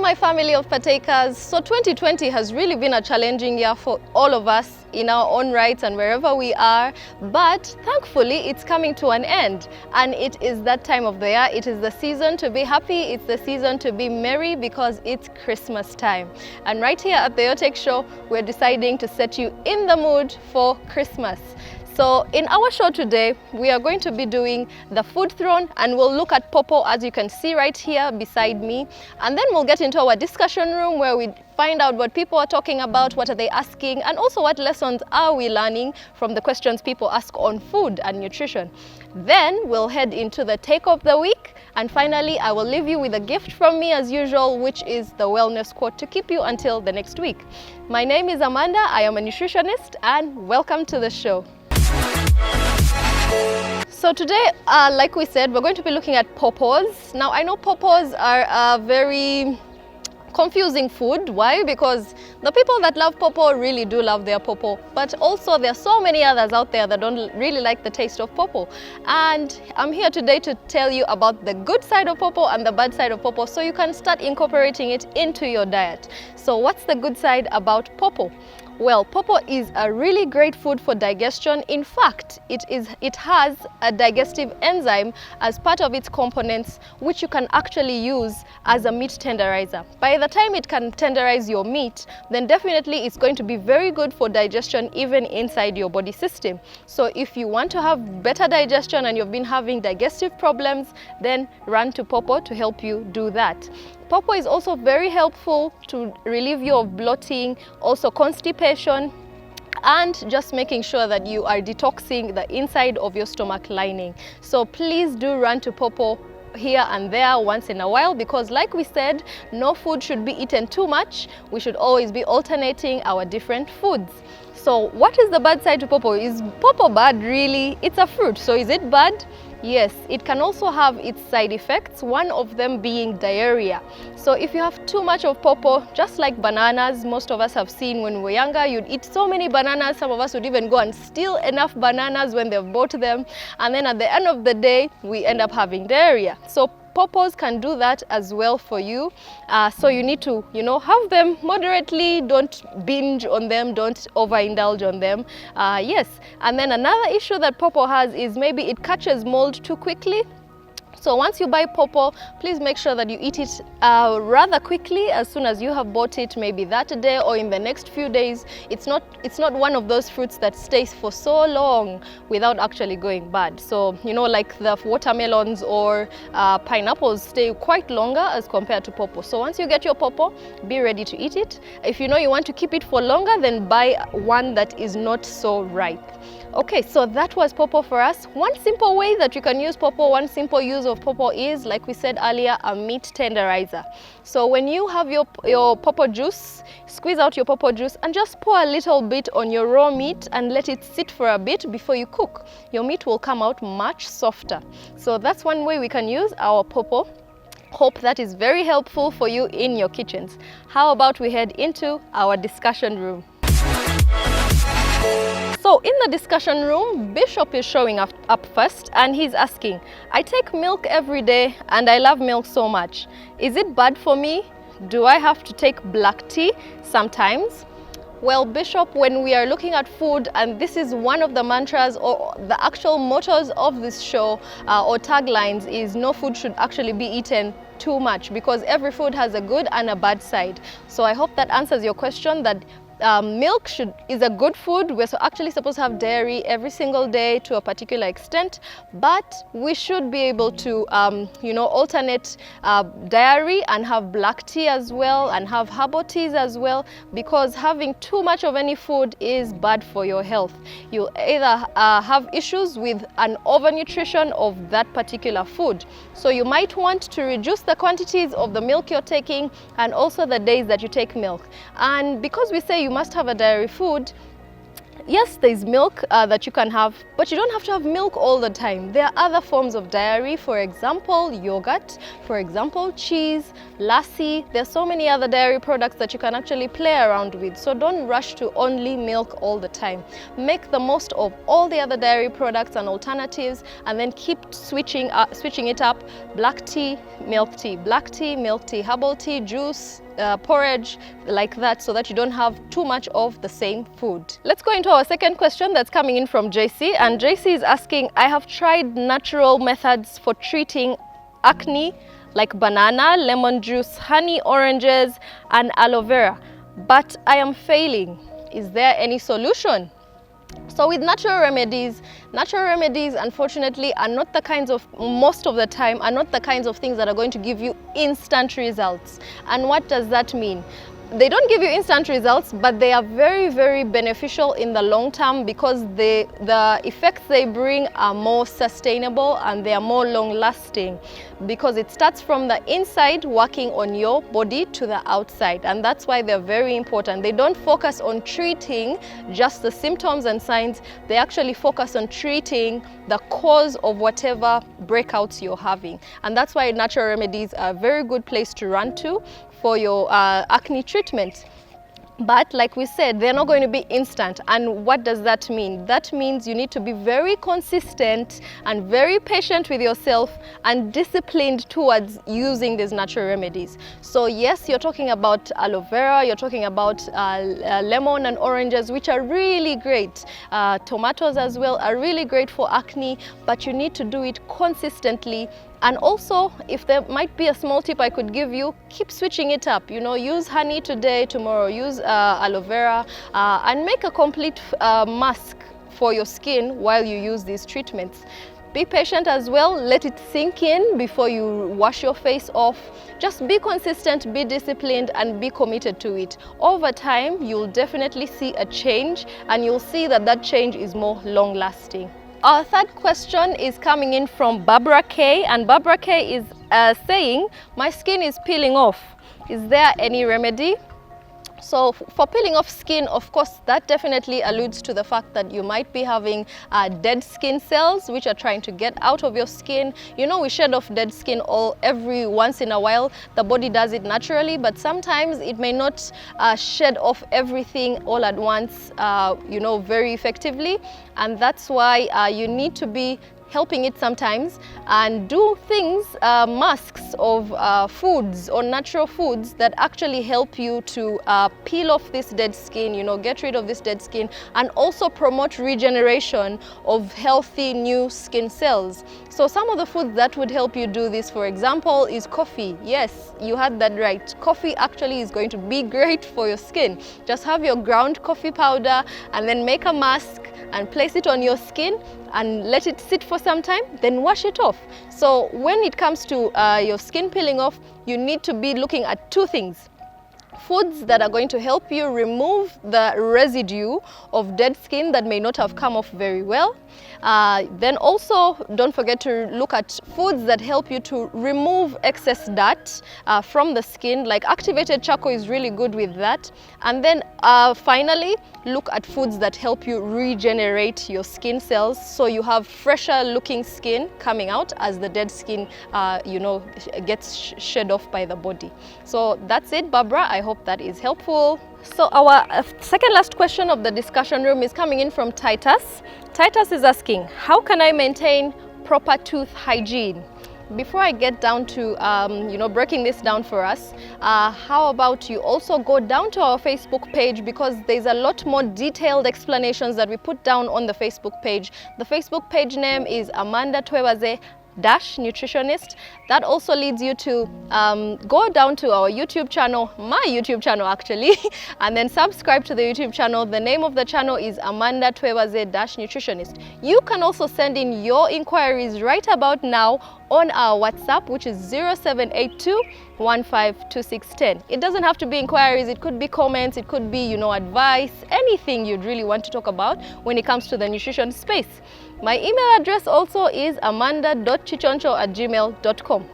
my family of partakers. So 2020 has really been a challenging year for all of us in our own rights and wherever we are, but thankfully it's coming to an end, and it is that time of the year. It is the season to be happy, it's the season to be merry, because it's Christmas time. And right here at the Yotek Show, we're deciding to set you in the mood for Christmas. So in our show today, we are going to be doing the food throne, and we'll look at Pawpaw, as you can see right here beside me. And then we'll get into our discussion room where we find out what people are talking about, what are they asking, and also what lessons are we learning from the questions people ask on food and nutrition. Then we'll head into the take of the week. And finally, I will leave you with a gift from me as usual, which is the wellness quote to keep you until the next week. My name is Amanda, I am a nutritionist, and welcome to the show. So today, like we said, we're going to be looking at pawpaws. Now, I know pawpaws are a very confusing food. Why? Because the people that love pawpaw really do love their pawpaw, but also there are so many others out there that don't really like the taste of pawpaw. And I'm here today to tell you about the good side of pawpaw and the bad side of pawpaw, so you can start incorporating it into your diet. So what's the good side about pawpaw? Well, pawpaw is a really great food for digestion. In fact, it has a digestive enzyme as part of its components, which you can actually use as a meat tenderizer. By the time it can tenderize your meat, then definitely it's going to be very good for digestion even inside your body system. So if you want to have better digestion and you've been having digestive problems, then run to pawpaw to help you do that. Pawpaw is also very helpful to relieve you of bloating, also constipation, and just making sure that you are detoxing the inside of your stomach lining. So please do run to pawpaw here and there once in a while, because like we said, no food should be eaten too much. We should always be alternating our different foods. So what is the bad side to pawpaw? Is pawpaw bad really? It's a fruit, so is it bad? Yes, it can also have its side effects, one of them being diarrhea. So if you have too much of pawpaw, just like bananas, most of us have seen when we were younger, you'd eat so many bananas, some of us would even go and steal enough bananas when they've bought them, and then at the end of the day, we end up having diarrhea. So pawpaws can do that as well for you. So you need to, have them moderately, don't binge on them, don't overindulge on them. Yes, and then another issue that pawpaw has is maybe it catches mold too quickly. So once you buy pawpaw, please make sure that you eat it rather quickly as soon as you have bought it, maybe that day or in the next few days. It's not one of those fruits that stays for so long without actually going bad. So, like the watermelons or pineapples stay quite longer as compared to pawpaw. So once you get your pawpaw, be ready to eat it. If you want to keep it for longer, then buy one that is not so ripe. Okay, so that was pawpaw for us. One simple way that you can use pawpaw, one simple use of pawpaw is, like we said earlier, a meat tenderizer. So when you have your pawpaw juice, squeeze out your pawpaw juice and just pour a little bit on your raw meat and let it sit for a bit before you cook. Your meat will come out much softer. So that's one way we can use our pawpaw. Hope that is very helpful for you in your kitchens. How about we head into our discussion room? So in the discussion room, Bishop is showing up first, and he's asking, I take milk every day and I love milk so much. Is it bad for me? Do I have to take black tea sometimes? Well, Bishop, when we are looking at food, and this is one of the mantras or the actual mottos of this show or taglines, is no food should actually be eaten too much, because every food has a good and a bad side. So I hope that answers your question, that milk is a good food. We're actually supposed to have dairy every single day to a particular extent, but we should be able to alternate dairy and have black tea as well, and have herbal teas as well, because having too much of any food is bad for your health. You'll either have issues with an overnutrition of that particular food. So you might want to reduce the quantities of the milk you're taking, and also the days that you take milk. And because we say you must have a dairy food, Yes, there's milk that you can have, but you don't have to have milk all the time. There are other forms of dairy, for example, yogurt, for example, cheese, lassi. There's so many other dairy products that you can actually play around with. So don't rush to only milk all the time. Make the most of all the other dairy products and alternatives, and then keep switching it up. Black tea, milk tea, black tea, milk tea, herbal tea, juice, porridge, like that, so that you don't have too much of the same food. Let's go into our second question that's coming in from JC, and JC is asking, I have tried natural methods for treating acne like banana, lemon juice, honey, oranges and aloe vera, but I am failing. Is there any solution? So with natural remedies unfortunately are not the kinds of, most of the time, are not the kinds of things that are going to give you instant results. And what does that mean? They don't give you instant results, but they are very, very beneficial in the long term, because the effects they bring are more sustainable and they are more long lasting, because it starts from the inside working on your body to the outside, and that's why they're very important. They don't focus on treating just the symptoms and signs, they actually focus on treating the cause of whatever breakouts you're having, and that's why natural remedies are a very good place to run to for your acne treatment. But like we said, they're not going to be instant. And what does that mean? That means you need to be very consistent and very patient with yourself and disciplined towards using these natural remedies. So yes, you're talking about aloe vera, you're talking about lemon and oranges, which are really great. Tomatoes as well are really great for acne, but you need to do it consistently. And also, if there might be a small tip I could give you, keep switching it up. You know, use honey today, tomorrow use aloe vera, and make a complete mask for your skin while you use these treatments. Be patient as well, let it sink in before you wash your face off. Just be consistent, be disciplined, and be committed to it. Over time, you'll definitely see a change, and you'll see that that change is more long-lasting. Our third question is coming in from Barbara K, and Barbara K is saying, my skin is peeling off. Is there any remedy? So for peeling off skin, of course, that definitely alludes to the fact that you might be having dead skin cells which are trying to get out of your skin. You know, we shed off dead skin every once in a while. The body does it naturally, but sometimes it may not shed off everything all at once, you know, very effectively. And that's why you need to be helping it sometimes, and do things, masks of foods or natural foods that actually help you to peel off this dead skin, you know, get rid of this dead skin, and also promote regeneration of healthy new skin cells. So some of the foods that would help you do this, for example, is coffee. Yes, you heard that right. Coffee actually is going to be great for your skin. Just have your ground coffee powder and then make a mask and place it on your skin and let it sit for some time, then wash it off. So when it comes to your skin peeling off, you need to be looking at two things. Foods that are going to help you remove the residue of dead skin that may not have come off very well. Then also don't forget to look at foods that help you to remove excess dirt from the skin, like activated charcoal is really good with that. And then finally, look at foods that help you regenerate your skin cells, so you have fresher looking skin coming out as the dead skin you know, gets shed off by the body. So that's it, Barbara. I hope that is helpful. So our second last question of the discussion room is coming in from Titus. Titus is asking, how can I maintain proper tooth hygiene? Before I get down to you know, breaking this down for us, how about you also go down to our Facebook page, because there's a lot more detailed explanations that we put down on the Facebook page. The Facebook page name is Amanda Twebaze nutritionist. That also leads you to go down to our YouTube channel, my YouTube channel actually, and then subscribe to the YouTube channel. The name of the channel is Amanda Twebaze nutritionist. You can also send in your inquiries right about now on our WhatsApp, which is 0782 152610. It doesn't have to be inquiries, it could be comments, it could be, you know, advice, anything you'd really want to talk about when it comes to the nutrition space. My email address also is amanda.chichoncho@gmail.com.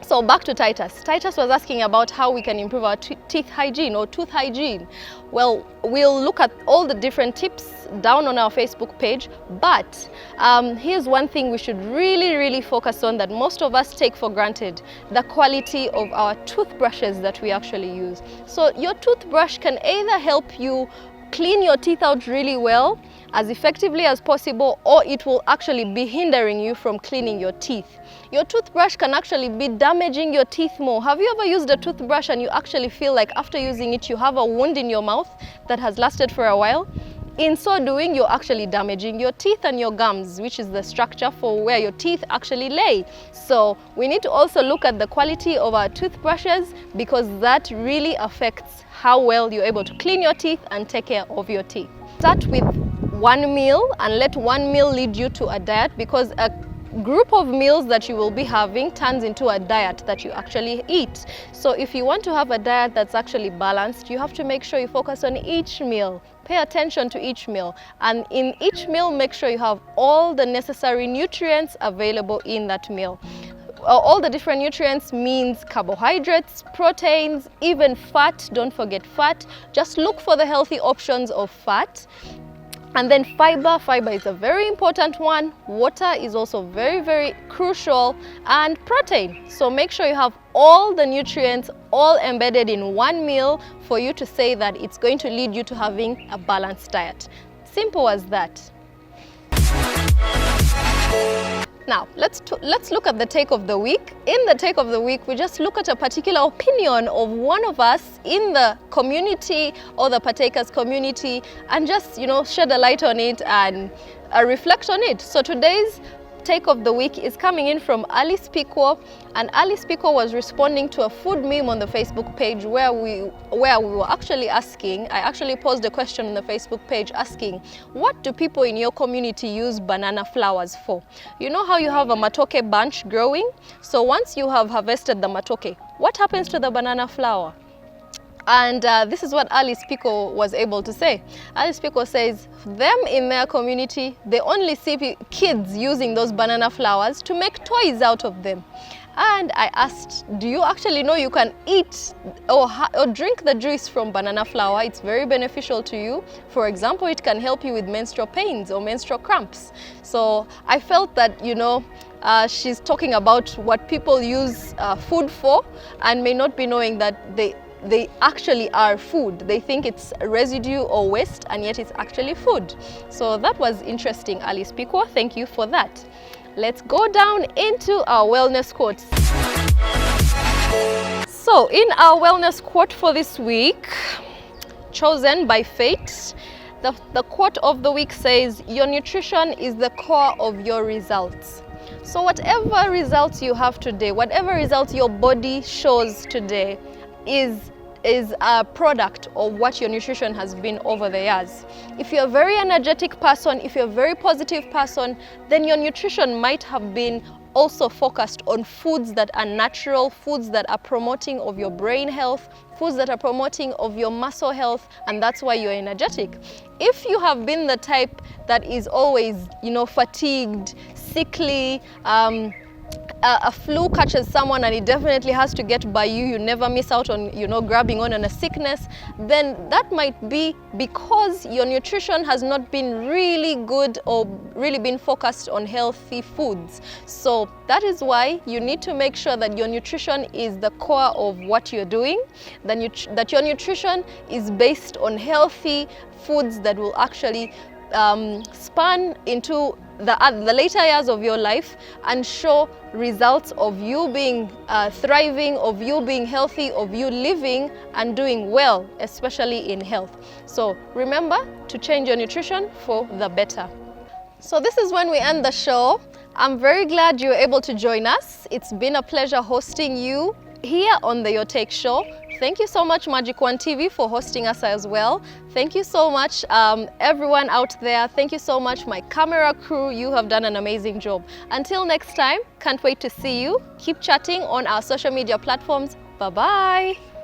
So back to Titus. Titus was asking about how we can improve our teeth hygiene or tooth hygiene. Well, we'll look at all the different tips down on our Facebook page, but here's one thing we should really focus on that most of us take for granted: the quality of our toothbrushes that we actually use. So your toothbrush can either help you clean your teeth out really well, as effectively as possible, or it will actually be hindering you from cleaning your teeth. Your toothbrush can actually be damaging your teeth more. Have you ever used a toothbrush and you actually feel like after using it you have a wound in your mouth that has lasted for a while? In so doing, you're actually damaging your teeth and your gums, which is the structure for where your teeth actually lay. So we need to also look at the quality of our toothbrushes, because that really affects how well you're able to clean your teeth and take care of your teeth. Start with one meal and let one meal lead you to a diet, because a group of meals that you will be having turns into a diet that you actually eat. So if you want to have a diet that's actually balanced, you have to make sure you focus on each meal. Pay attention to each meal, and in each meal make sure you have all the necessary nutrients available in that meal. All the different nutrients means carbohydrates, proteins, even fat. Don't forget fat. Just look for the healthy options of fat. And then fiber. Fiber is a very important one. Water is also very crucial, and protein. So make sure you have all the nutrients all embedded in one meal for you to say that it's going to lead you to having a balanced diet. Simple as that. Now, let's look at the take of the week. In the take of the week, we just look at a particular opinion of one of us in the community or the partakers community, and just, shed a light on it and reflect on it. So today's take of the week is coming in from Alice Pico, and Alice Pico was responding to a food meme on the Facebook page where we were actually asking, I actually posed a question on the Facebook page asking, what do people in your community use banana flowers for? You know how you have a matoke bunch growing? So once you have harvested the matoke, what happens to the banana flower? And this is what Alice Pico was able to say. Alice Pico says, them in their community, they only see kids using those banana flowers to make toys out of them. And I asked, do you actually know you can eat or drink the juice from banana flower? It's very beneficial to you. For example, it can help you with menstrual pains or menstrual cramps. So I felt that, she's talking about what people use food for, and may not be knowing that they actually are food. They think it's residue or waste, and yet it's actually food. So that was interesting, Alice Pico. Thank you for that. Let's go down into our wellness quotes. So in our wellness quote for this week, chosen by fate, the quote of the week says, your nutrition is the core of your results. So whatever results you have today, whatever results your body shows today, is a product of what your nutrition has been over the years. If you're a very energetic person, if you're a very positive person, then your nutrition might have been also focused on foods that are natural, foods that are promoting of your brain health, foods that are promoting of your muscle health, and that's why you're energetic. If you have been the type that is always, fatigued, sickly, a flu catches someone and it definitely has to get by you, you never miss out on, grabbing on a sickness, then that might be because your nutrition has not been really good or really been focused on healthy foods. So that is why you need to make sure that your nutrition is the core of what you're doing, that your nutrition is based on healthy foods that will actually span into the later years of your life and show results of you being thriving, of you being healthy, of you living and doing well, especially in health. So remember to change your nutrition for the better. So this is when we end the show. I'm very glad you were able to join us. It's been a pleasure hosting you here on the Your Take Show. Thank you so much, Magic One TV, for hosting us as well. Thank you so much, everyone out there. Thank you so much, my camera crew. You have done an amazing job. Until next time, can't wait to see you. Keep chatting on our social media platforms. Bye-bye.